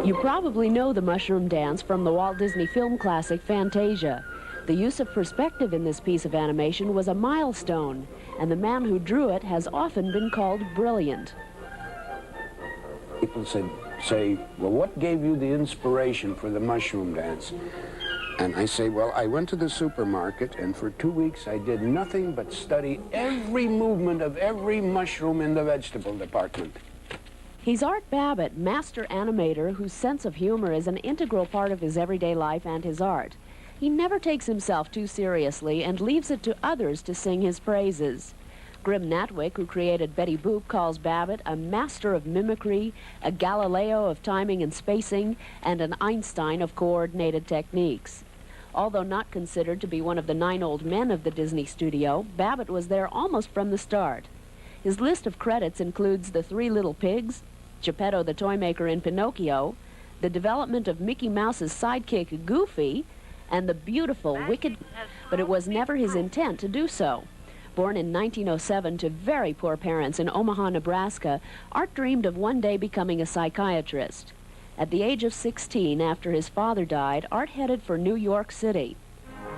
You probably know the mushroom dance from the Walt Disney film classic Fantasia. The use of perspective in this piece of animation was a milestone, and the man who drew it has often been called brilliant. People say, well, what gave you the inspiration for the mushroom dance? And I say, well, I went to the supermarket, and for 2 weeks I did nothing but study every movement of every mushroom in the vegetable department. He's Art Babbitt, master animator, whose sense of humor is an integral part of his everyday life and his art. He never takes himself too seriously and leaves it to others to sing his praises. Grim Natwick, who created Betty Boop, calls Babbitt a master of mimicry, a Galileo of timing and spacing, and an Einstein of coordinated techniques. Although not considered to be one of the 9 old men of the Disney studio, Babbitt was there almost from the start. His list of credits includes The 3 Little Pigs, Geppetto the Toy Maker in Pinocchio, the development of Mickey Mouse's sidekick Goofy, and the beautiful Wicked, but it was never his intent to do so. Born in 1907 to very poor parents in Omaha, Nebraska, Art dreamed of one day becoming a psychiatrist. At the age of 16, after his father died, Art headed for New York City.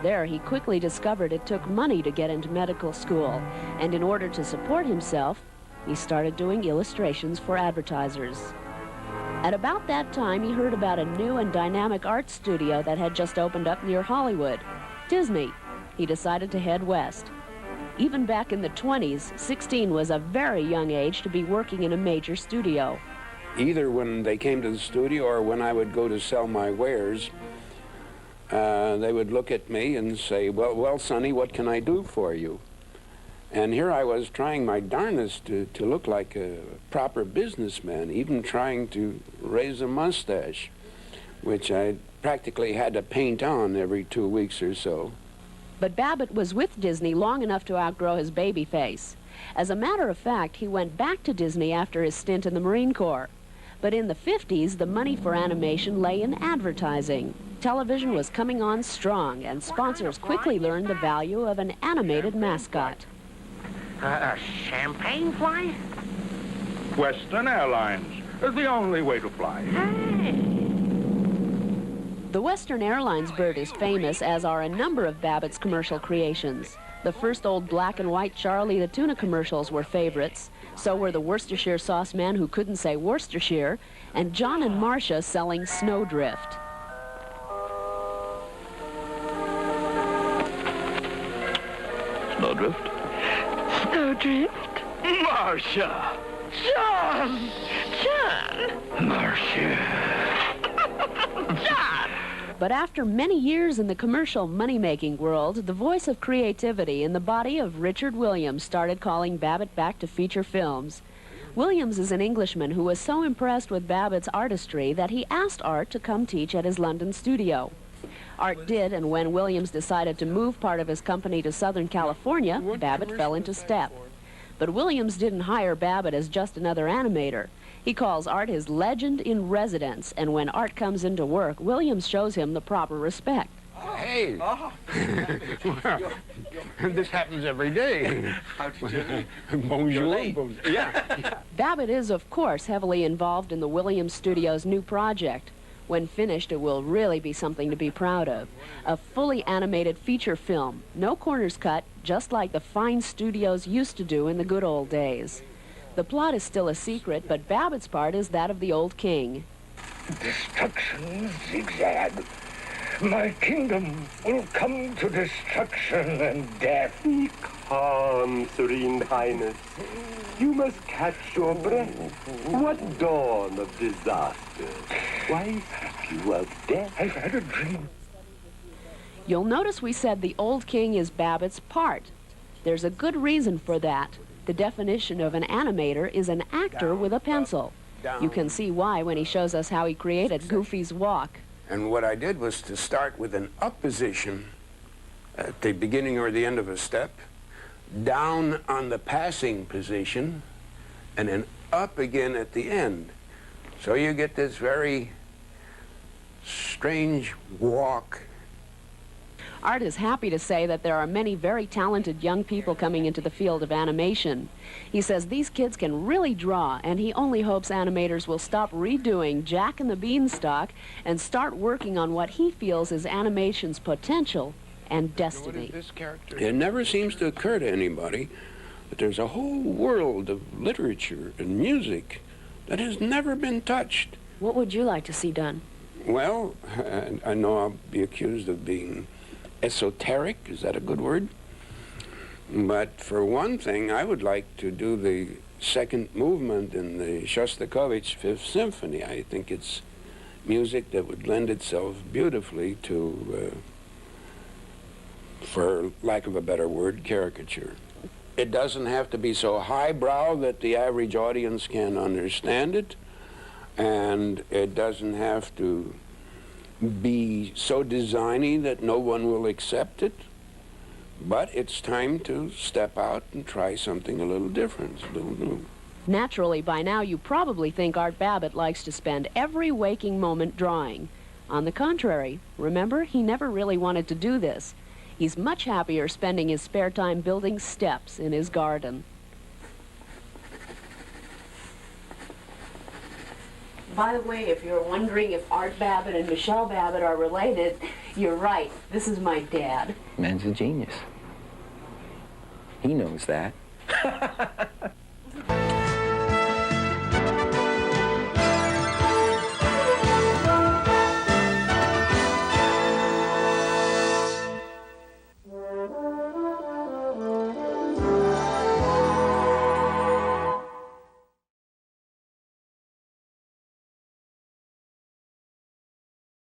There, he quickly discovered it took money to get into medical school, and in order to support himself, he started doing illustrations for advertisers. At about that time, he heard about a new and dynamic art studio that had just opened up near Hollywood, Disney. He decided to head west. Even back in the 20s, 16 was a very young age to be working in a major studio. Either when they came to the studio or when I would go to sell my wares, they would look at me and say, well, Sonny, what can I do for you? And here I was trying my darnest to look like a proper businessman, even trying to raise a mustache, which I practically had to paint on every 2 weeks or so. But Babbitt was with Disney long enough to outgrow his baby face. As a matter of fact, he went back to Disney after his stint in the Marine Corps. But in the 50s, the money for animation lay in advertising. Television was coming on strong, and sponsors quickly learned the value of an animated mascot. A champagne flight? Western Airlines is the only way to fly. Hey. The Western Airlines bird is famous, as are a number of Babbitt's commercial creations. The first old black and white Charlie the Tuna commercials were favorites. So were the Worcestershire sauce man who couldn't say Worcestershire, and John and Marcia selling Snowdrift. Snowdrift? Snowdrift? Marcia! John! John! Marcia! John! But after many years in the commercial money-making world, the voice of creativity in the body of Richard Williams started calling Babbitt back to feature films. Williams is an Englishman who was so impressed with Babbitt's artistry that he asked Art to come teach at his London studio. Art did, and when Williams decided to move part of his company to Southern California, Babbitt fell into step. But Williams didn't hire Babbitt as just another animator. He calls Art his legend in residence, and when Art comes into work, Williams shows him the proper respect. Hey! Well, this happens every day. Bonjour. Yeah. Babbitt is, of course, heavily involved in the Williams Studio's new project. When finished, it will really be something to be proud of. A fully animated feature film, no corners cut, just like the fine studios used to do in the good old days. The plot is still a secret, but Babbitt's part is that of the old king. Destruction zigzag. My kingdom will come to destruction and death. Be calm, Serene Highness. You must catch your breath. What dawn of disaster? Why speak you of death? I've had a dream. You'll notice we said the old king is Babbitt's part. There's a good reason for that. The definition of an animator is an actor with a pencil. You can see why when he shows us how he created Goofy's walk. And what I did was to start with an up position at the beginning or the end of a step, down on the passing position, and then up again at the end. So you get this very strange walk. Art is happy to say that there are many very talented young people coming into the field of animation. He says these kids can really draw, and he only hopes animators will stop redoing Jack and the Beanstalk and start working on what he feels is animation's potential and destiny. It never seems to occur to anybody that there's a whole world of literature and music that has never been touched. What would you like to see done? Well, I know I'll be accused of being esoteric. Is that a good word? But for one thing, I would like to do the second movement in the Shostakovich Fifth Symphony. I think it's music that would lend itself beautifully to, for lack of a better word, caricature. It doesn't have to be so highbrow that the average audience can understand it, and it doesn't have to be so designy that no one will accept it. But it's time to step out and try something a little different, a little new. Naturally, by now you probably think Art Babbitt likes to spend every waking moment drawing. On the contrary, remember, he never really wanted to do this. He's much happier spending his spare time building steps in his garden. By the way, if you're wondering if Art Babbitt and Michele Babbitt are related, you're right. This is my dad. Man's a genius. He knows that.